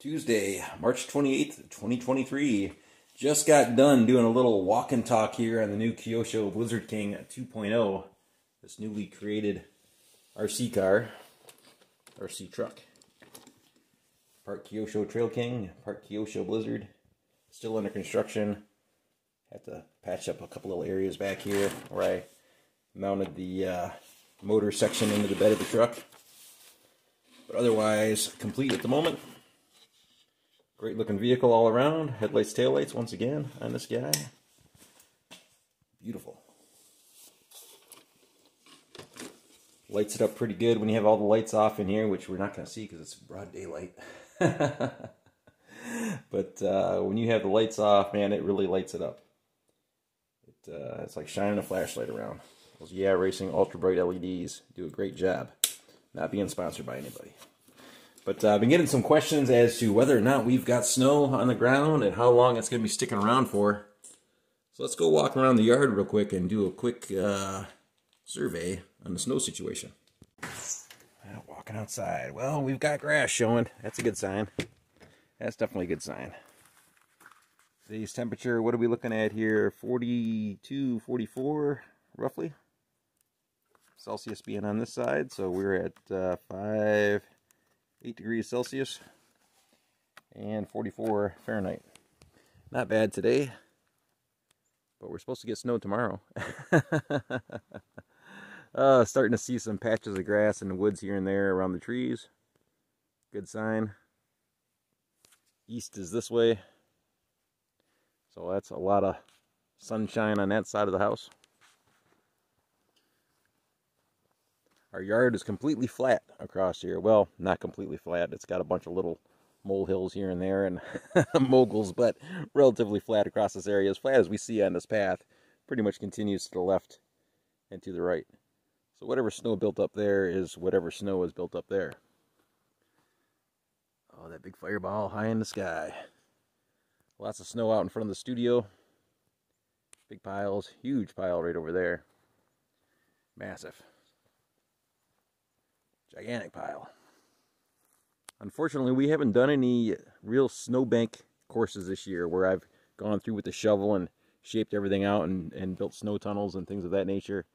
Tuesday, March 28th, 2023. Just got done doing a little walk and talk here on the new Kyosho Blizzard King 2.0. This newly created RC car, RC truck. Part Kyosho Trail King, part Kyosho Blizzard. Still under construction. Had to patch up a couple little areas back here where I mounted the motor section into the bed of the truck. But otherwise, complete at the moment. Great looking vehicle all around. Headlights, taillights once again on this guy. Beautiful. Lights it up pretty good when you have all the lights off in here, which we're not going to see because it's broad daylight. But when you have the lights off, man, it really lights it up. It's like shining a flashlight around. Those Yeah Racing ultra bright LEDs do a great job. Not being sponsored by anybody. But I've been getting some questions as to whether or not we've got snow on the ground and how long it's going to be sticking around for. So let's go walk around the yard real quick and do a quick survey on the snow situation. Walking outside. Well, we've got grass showing. That's a good sign. That's definitely a good sign. Today's temperature, what are we looking at here? 42, 44, roughly. Celsius being on this side. So we're at 8 degrees Celsius and 44 Fahrenheit. Not bad today, but we're supposed to get snow tomorrow. Starting to see some patches of grass in the woods here and there around the trees. Good sign. East is this way, so that's a lot of sunshine on that side of the house. Our yard is completely flat across here. Well, not completely flat. It's got a bunch of little molehills here and there and moguls, but relatively flat across this area. As flat as we see on this path, pretty much continues to the left and to the right. So whatever snow built up there is whatever snow is built up there. Oh, that big fireball high in the sky. Lots of snow out in front of the studio. Big piles, huge pile right over there. Massive. Gigantic pile. Unfortunately, we haven't done any real snowbank courses this year where I've gone through with the shovel and shaped everything out and built snow tunnels and things of that nature.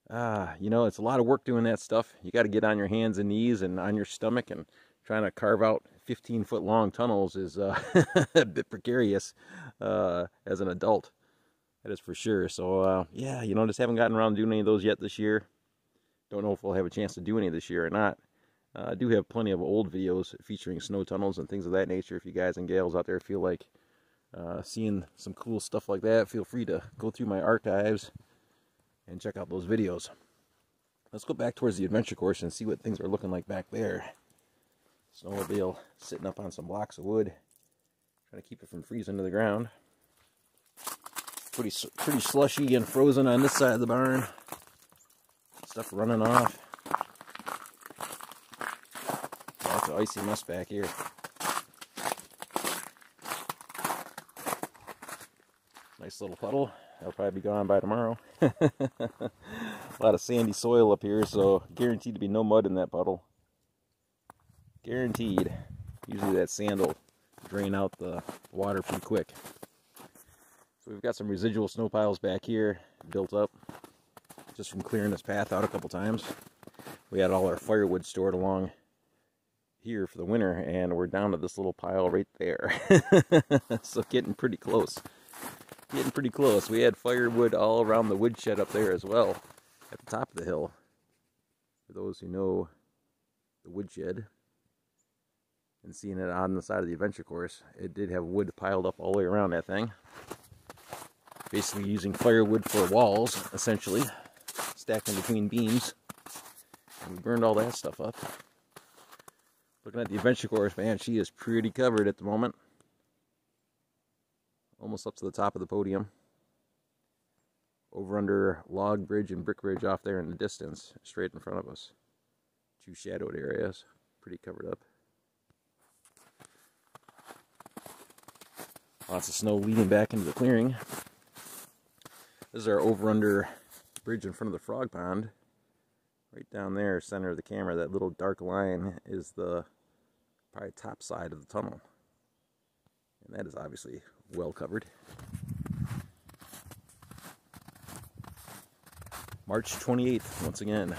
You know, it's a lot of work doing that stuff. You got to get on your hands and knees and on your stomach, and trying to carve out 15-foot long tunnels is a bit precarious as an adult. That is for sure. So, yeah, you know, just haven't gotten around to doing any of those yet this year. Don't know if we'll have a chance to do any this year or not. I do have plenty of old videos featuring snow tunnels and things of that nature. If you guys and gals out there feel like seeing some cool stuff like that, feel free to go through my archives and check out those videos. Let's go back towards the adventure course and see what things are looking like back there. Snowmobile sitting up on some blocks of wood, trying to keep it from freezing to the ground. Pretty slushy and frozen on this side of the barn. Stuff running off. Lots of icy mess back here. Nice little puddle. That'll probably be gone by tomorrow. A lot of sandy soil up here, so guaranteed to be no mud in that puddle. Guaranteed. Usually that sand will drain out the water pretty quick. So we've got some residual snow piles back here built up just from clearing this path out a couple times. We had all our firewood stored along here for the winter, and we're down to this little pile right there. So getting pretty close. Getting pretty close. We had firewood all around the woodshed up there as well, at the top of the hill. For those who know the woodshed and seeing it on the side of the adventure course, it did have wood piled up all the way around that thing. Basically using firewood for walls, essentially. Stacked in between beams. And we burned all that stuff up. Looking at the adventure course, man, she is pretty covered at the moment. Almost up to the top of the podium. Over under log bridge and brick bridge off there in the distance, straight in front of us. Two shadowed areas, pretty covered up. Lots of snow leading back into the clearing. This is our over under bridge in front of the frog pond. Right down there, center of the camera, that little dark line is the probably top side of the tunnel. And that is obviously well covered. March 28th, once again.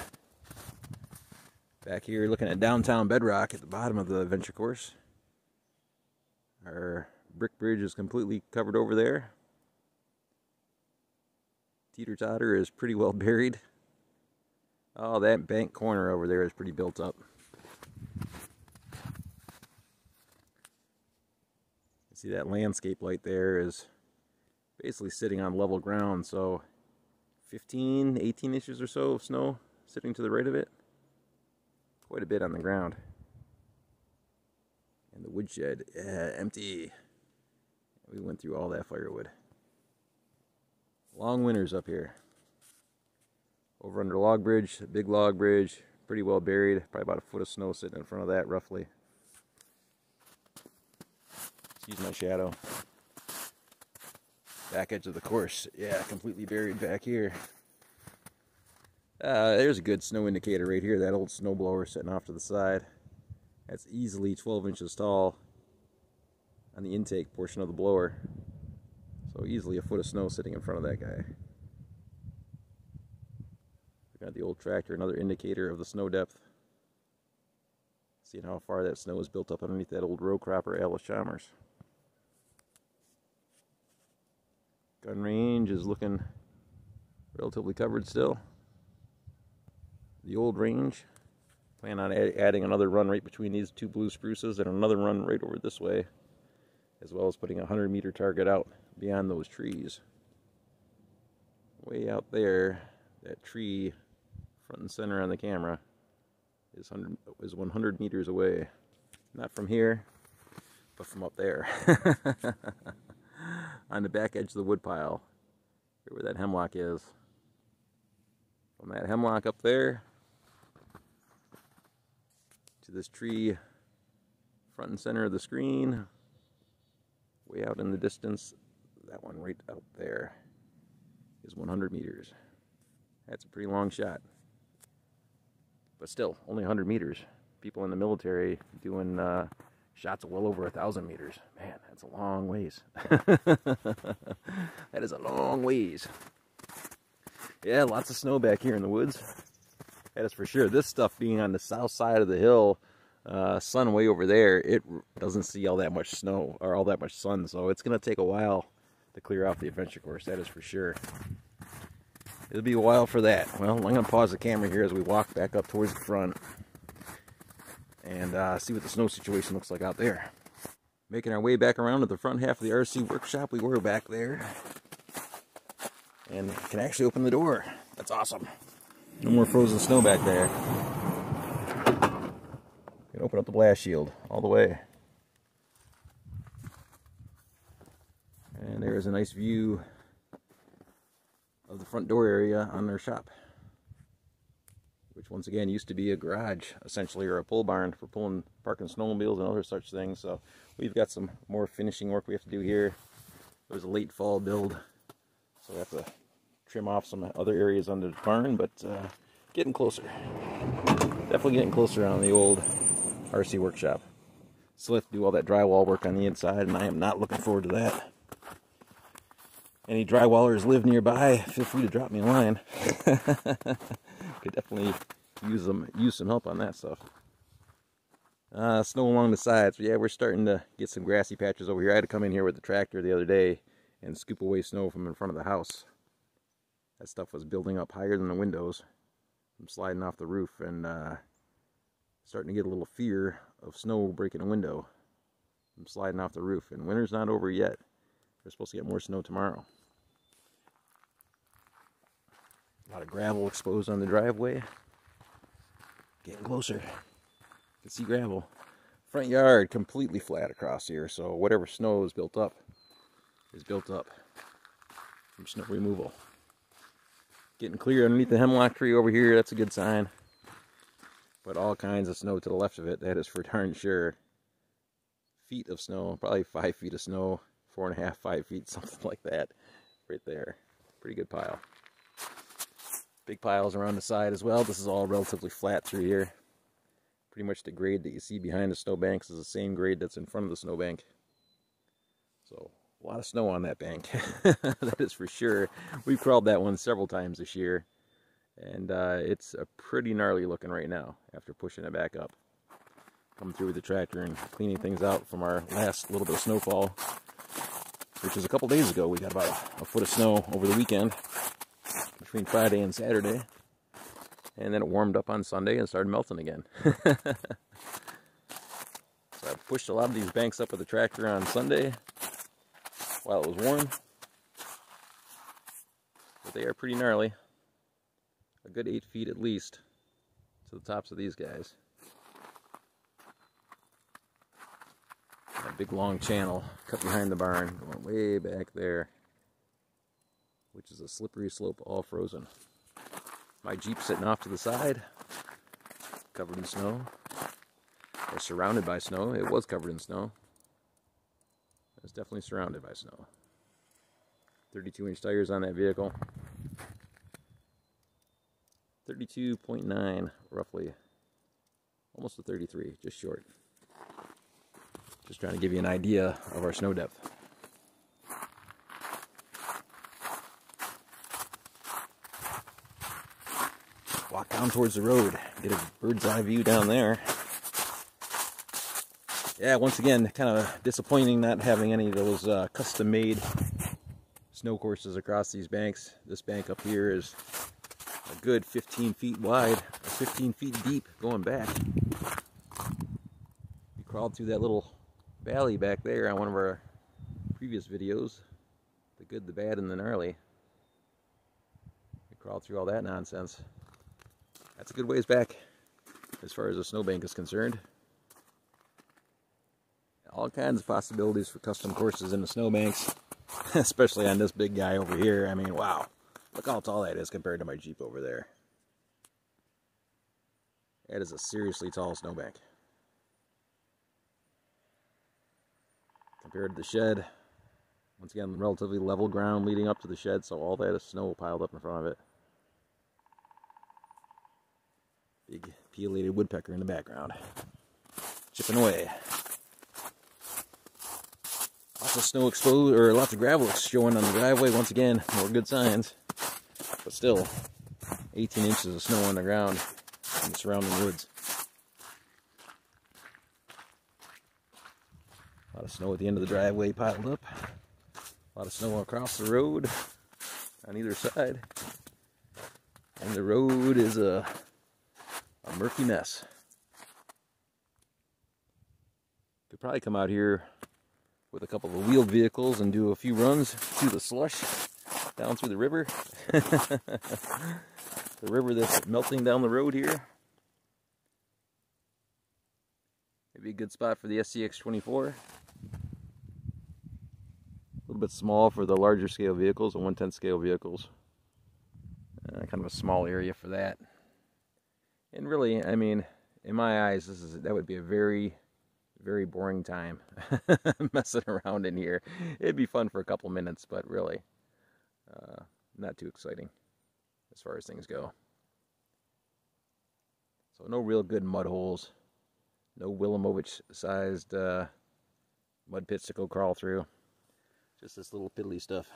Back here looking at downtown Bedrock at the bottom of the adventure course. Our brick bridge is completely covered over there. Teeter-totter is pretty well buried. Oh, that bank corner over there is pretty built up. See that landscape light there is basically sitting on level ground, so 15, 18 inches or so of snow sitting to the right of it. Quite a bit on the ground. And the woodshed, empty. We went through all that firewood. Long winters up here. Over under log bridge, a big log bridge, pretty well buried. Probably about a foot of snow sitting in front of that roughly. Excuse my shadow. Back edge of the course, yeah, completely buried back here. There's a good snow indicator right here. That old snow blower sitting off to the side. That's easily 12 inches tall on the intake portion of the blower. So easily a foot of snow sitting in front of that guy. We got the old tractor, another indicator of the snow depth. Seeing how far that snow is built up underneath that old row cropper Alice Chalmers. Gun range is looking relatively covered still. The old range, plan on adding another run right between these two blue spruces and another run right over this way, as well as putting a 100-meter target out beyond those trees. Way out there, that tree front and center on the camera is 100 meters away. Not from here, but from up there. On the back edge of the woodpile, where that hemlock is. From that hemlock up there to this tree front and center of the screen, way out in the distance, that one right out there is 100 meters. That's a pretty long shot. But still, only 100 meters. People in the military doing shots of well over 1,000 meters. Man, that's a long ways. That is a long ways. Yeah, lots of snow back here in the woods. That is for sure. This stuff being on the south side of the hill, sun way over there, it doesn't see all that much snow or all that much sun. So it's going to take a while to clear off the adventure course. That is for sure. It'll be a while for that. Well, I'm going to pause the camera here as we walk back up towards the front and see what the snow situation looks like out there. Making our way back around to the front half of the RC workshop. We were back there. And can actually open the door. That's awesome. No more frozen snow back there. Can open up the blast shield all the way. And there's a nice view of the front door area on their shop, which once again used to be a garage essentially, or a pull barn for parking snowmobiles and other such things. So we've got some more finishing work we have to do here. It was a late fall build, so we have to trim off some other areas under the barn, but getting closer. Definitely getting closer on the old RC workshop. Still have to do all that drywall work on the inside, and I am not looking forward to that. Any drywallers live nearby, feel free to drop me a line. Could definitely use some help on that stuff. Snow along the sides. But yeah, we're starting to get some grassy patches over here. I had to come in here with the tractor the other day and scoop away snow from in front of the house. That stuff was building up higher than the windows. I'm sliding off the roof and starting to get a little fear of snow breaking a window. I'm sliding off the roof, and winter's not over yet. We're supposed to get more snow tomorrow. A lot of gravel exposed on the driveway. Getting closer. You can see gravel. Front yard completely flat across here, so whatever snow is built up from snow removal. Getting clear underneath the hemlock tree over here, that's a good sign. But all kinds of snow to the left of it, that is for darn sure. Feet of snow, probably 5 feet of snow, 4.5, 5 feet, something like that, right there. Pretty good pile. Big piles around the side as well. This is all relatively flat through here. pretty much the grade that you see behind the snowbanks is the same grade that's in front of the snowbank. So a lot of snow on that bank, that is for sure. We've crawled that one several times this year, and it's pretty gnarly looking right now after pushing it back up. Coming through with the tractor and cleaning things out from our last little bit of snowfall, which was a couple days ago. We got about a foot of snow over the weekend, between Friday and Saturday. And then it warmed up on Sunday and started melting again. So I pushed a lot of these banks up with the tractor on Sunday while it was warm. But they are pretty gnarly. A good 8 feet at least to the tops of these guys. A big long channel cut behind the barn, going way back there, which is a slippery slope, all frozen. My Jeep sitting off to the side, covered in snow, or surrounded by snow. It was covered in snow. It was definitely surrounded by snow. 32-inch tires on that vehicle. 32.9, roughly. Almost a 33, just short. Just trying to give you an idea of our snow depth. Walk down towards the road, get a bird's eye view down there. Yeah, once again, kind of disappointing not having any of those custom-made snow courses across these banks. This bank up here is a good 15 feet wide, 15 feet deep going back. We crawled through that little valley back there on one of our previous videos. The good, the bad, and the gnarly. We crawled through all that nonsense. That's a good ways back as far as the snowbank is concerned. All kinds of possibilities for custom courses in the snowbanks, especially on this big guy over here. I mean, wow. Look how tall that is compared to my Jeep over there. That is a seriously tall snowbank. Compared to the shed, once again, relatively level ground leading up to the shed, so all that is snow piled up in front of it. Big pileated woodpecker in the background, chipping away. Lots of snow exposed, or lots of gravel showing on the driveway. Once again, more good signs. But still, 18 inches of snow on the ground in the surrounding woods. A lot of snow at the end of the driveway piled up. A lot of snow across the road on either side. And the road is a murky mess. Could probably come out here with a couple of wheeled vehicles and do a few runs through the slush down through the river. The river that's melting down the road here. Maybe a good spot for the SCX-24. A little bit small for the larger scale vehicles, the 1/10 scale vehicles. Kind of a small area for that. And really, I mean, in my eyes, that would be a very, very boring time messing around in here. It'd be fun for a couple minutes, but really, not too exciting as far as things go. So no real good mud holes, no Willamovich-sized mud pits to go crawl through. Just this little piddly stuff.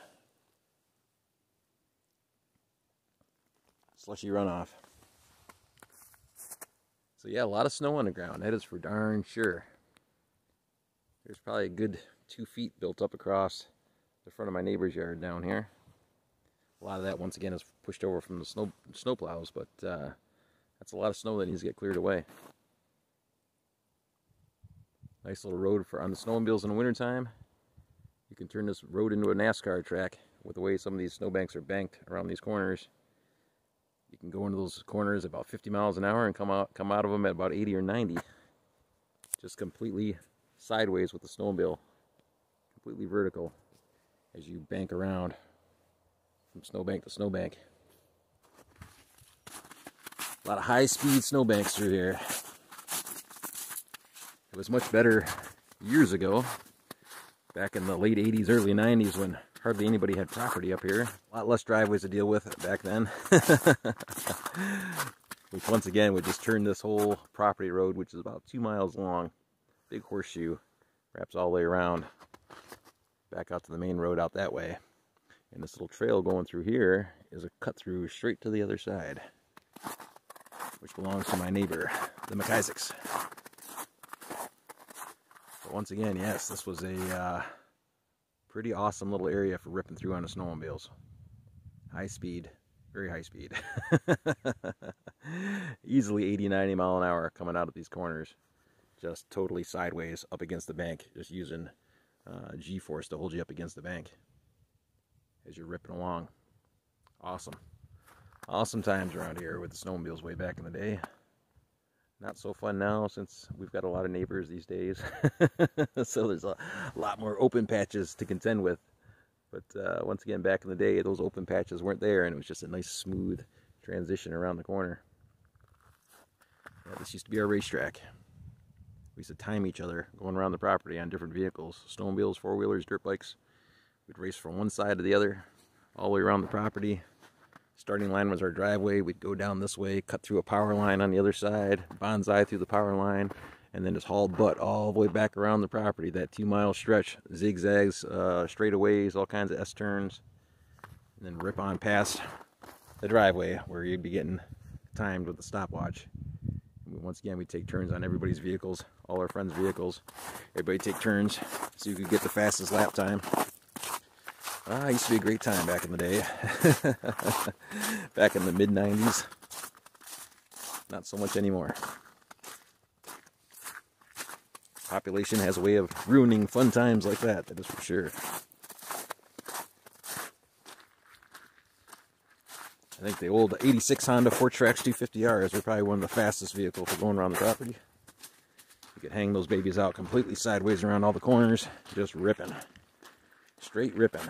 Slushy runoff. So yeah, a lot of snow on the ground. That is for darn sure. There's probably a good 2 feet built up across the front of my neighbor's yard down here. A lot of that, once again, is pushed over from the snow plows, but that's a lot of snow that needs to get cleared away. Nice little road for on the snowmobiles in the wintertime. You can turn this road into a NASCAR track with the way some of these snowbanks are banked around these corners. You can go into those corners about 50 miles an hour and come out of them at about 80 or 90. Just completely sideways with the snowmobile. Completely vertical as you bank around from snowbank to snowbank. A lot of high-speed snowbanks through here. It was much better years ago, back in the late 80s, early 90s, when hardly anybody had property up here. A lot less driveways to deal with back then. which once again would just turn this whole property road, which is about 2 miles long, big horseshoe, wraps all the way around, back out to the main road out that way. And this little trail going through here is a cut through straight to the other side, which belongs to my neighbor, the McIsaacs. But once again, yes, this was a pretty awesome little area for ripping through on the snowmobiles. High speed, very high speed. Easily 80, 90 mile an hour coming out of these corners. Just totally sideways up against the bank, just using G-force to hold you up against the bank as you're ripping along. Awesome. Awesome times around here with the snowmobiles way back in the day. Not so fun now since we've got a lot of neighbors these days. So there's a lot more open patches to contend with. But once again, back in the day, those open patches weren't there, and it was just a nice smooth transition around the corner. Yeah, this used to be our racetrack. We used to time each other going around the property on different vehicles. Snowmobiles, four-wheelers, dirt bikes. We'd race from one side to the other, all the way around the property. Starting line was our driveway. We'd go down this way, cut through a power line on the other side, bonsai through the power line, and then just haul butt all the way back around the property. That 2 mile stretch, zigzags, straightaways, all kinds of S-turns, and then rip on past the driveway where you'd be getting timed with the stopwatch. And once again, we'd take turns on everybody's vehicles, all our friends' vehicles. Everybody take turns so you could get the fastest lap time. It used to be a great time back in the day. Back in the mid-90s. Not so much anymore. Population has a way of ruining fun times like that, that is for sure. I think the old 86 Honda Fortrax 250Rs were probably one of the fastest vehicles for going around the property. You could hang those babies out completely sideways around all the corners, just ripping. Straight ripping.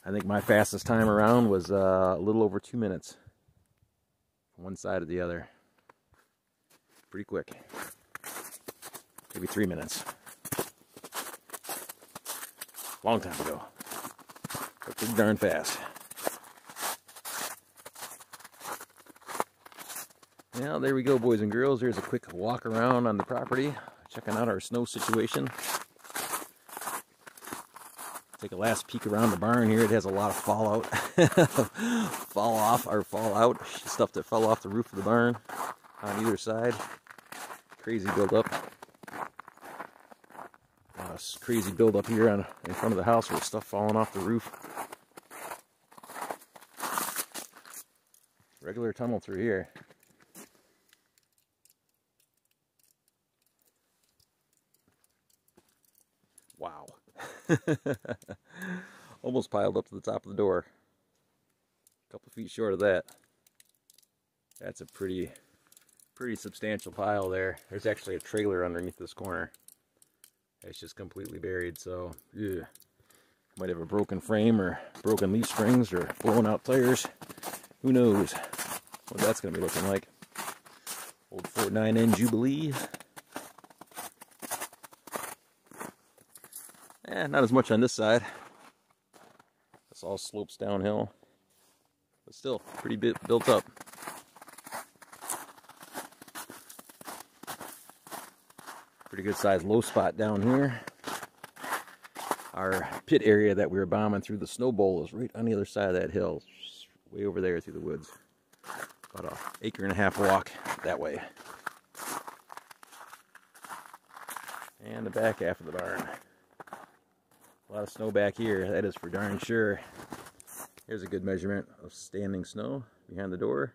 I think my fastest time around was a little over 2 minutes. From one side to the other. Pretty quick. Maybe 3 minutes. Long time ago. But pretty darn fast. Well, there we go, boys and girls. There's a quick walk around on the property. Checking out our snow situation. Take a last peek around the barn here. It has a lot of fallout. Fallout. Stuff that fell off the roof of the barn on either side. Crazy buildup. Crazy buildup here in front of the house with stuff falling off the roof. Regular tunnel through here. Wow. Almost piled up to the top of the door. A couple feet short of that. That's a pretty substantial pile there. There's actually a trailer underneath this corner. It's just completely buried, so yeah. Might have a broken frame or broken leaf springs or blown out tires. Who knows what that's going to be looking like. Old Ford 9N Jubilee. Not as much on this side. This all slopes downhill. But still, pretty built up. Pretty good sized low spot down here. Our pit area that we were bombing through the snow bowl is right on the other side of that hill. Way over there through the woods. About an acre-and-a-half walk that way. And the back half of the barn. A lot of snow back here, that is for darn sure. Here's a good measurement of standing snow behind the door.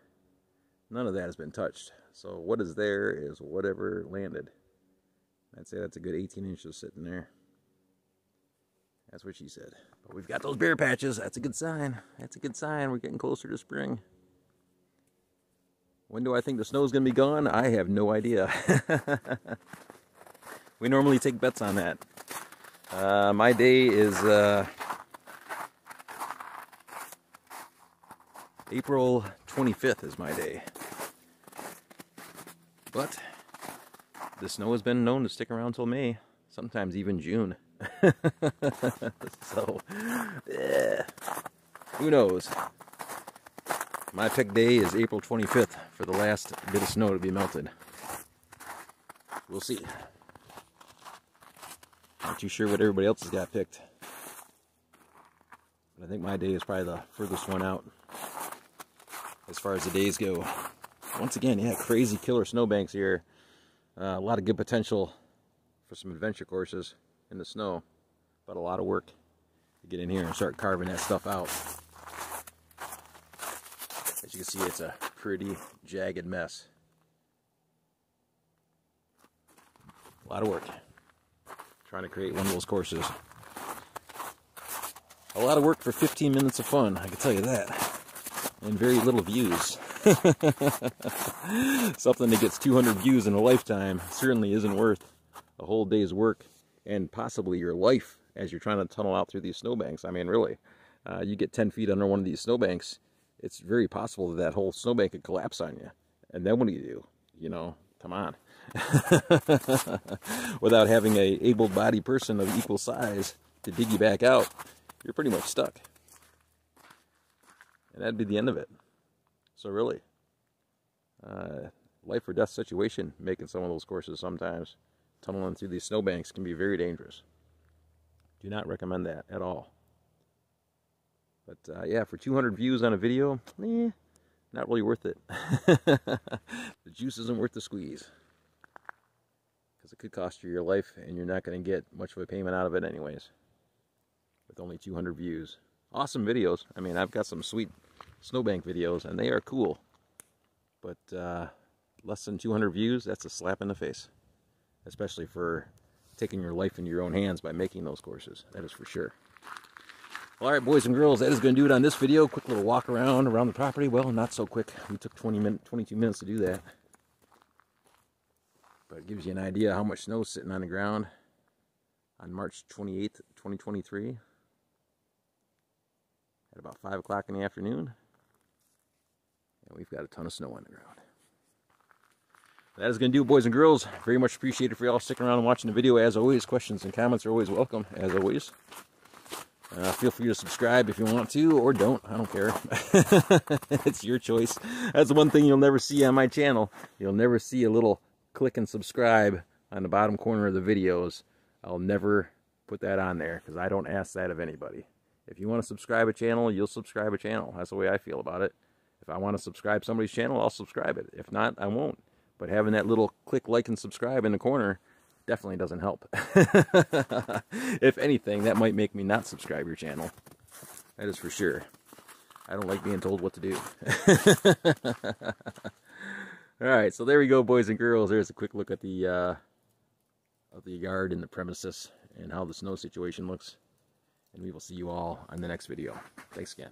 None of that has been touched. So what is there is whatever landed. I'd say that's a good 18 inches sitting there. That's what she said. But we've got those bare patches. That's a good sign. That's a good sign. We're getting closer to spring. When do I think the snow's going to be gone? I have no idea. We normally take bets on that. My day is April 25th is my day. But the snow has been known to stick around till May, sometimes even June. So, who knows? My pick day is April 25th for the last bit of snow to be melted. We'll see. Not too sure what everybody else has got picked. But I think my day is probably the furthest one out as far as the days go. Once again, yeah, crazy killer snowbanks here. A lot of good potential for some adventure courses in the snow, but a lot of work to get in here and start carving that stuff out. As you can see, it's a pretty jagged mess. A lot of work trying to create one of those courses. A lot of work for 15 minutes of fun, I can tell you that. And very little views. Something that gets 200 views in a lifetime certainly isn't worth a whole day's work and possibly your life as you're trying to tunnel out through these snowbanks. I mean, really, you get 10 feet under one of these snowbanks, it's very possible that that whole snowbank could collapse on you. And then what do you do? You know, come on. Without having a able-bodied person of equal size to dig you back out, you're pretty much stuck. And that'd be the end of it. So really, life or death situation making some of those courses sometimes. Tunneling through these snowbanks can be very dangerous. Do not recommend that at all. But yeah, for 200 views on a video, not really worth it. The juice isn't worth the squeeze. Because it could cost you your life and you're not going to get much of a payment out of it anyways. With only 200 views. Awesome videos. I mean, I've got some sweet snowbank videos and they are cool. But less than 200 views, that's a slap in the face. Especially for taking your life into your own hands by making those courses. That is for sure. Alright, boys and girls, that is going to do it on this video. Quick little walk around the property. Well, not so quick. We took 22 minutes to do that. But it gives you an idea how much snow is sitting on the ground on March 28th, 2023. At about 5 o'clock in the afternoon. And we've got a ton of snow on the ground. That is going to do it, boys and girls. Very much appreciated for y'all sticking around and watching the video. As always, questions and comments are always welcome, as always. Feel free to subscribe if you want to, or don't. I don't care. It's your choice. That's the one thing you'll never see on my channel. You'll never see a little click and subscribe on the bottom corner of the videos. I'll never put that on there, because I don't ask that of anybody. If you want to subscribe a channel, you'll subscribe a channel. That's the way I feel about it. If I want to subscribe somebody's channel, I'll subscribe it. If not, I won't. But having that little click, like, and subscribe in the corner definitely doesn't help. If anything, that might make me not subscribe your channel. That is for sure. I don't like being told what to do. Alright, so there we go, boys and girls. There's a quick look at the yard and the premises and how the snow situation looks. And we will see you all on the next video. Thanks again.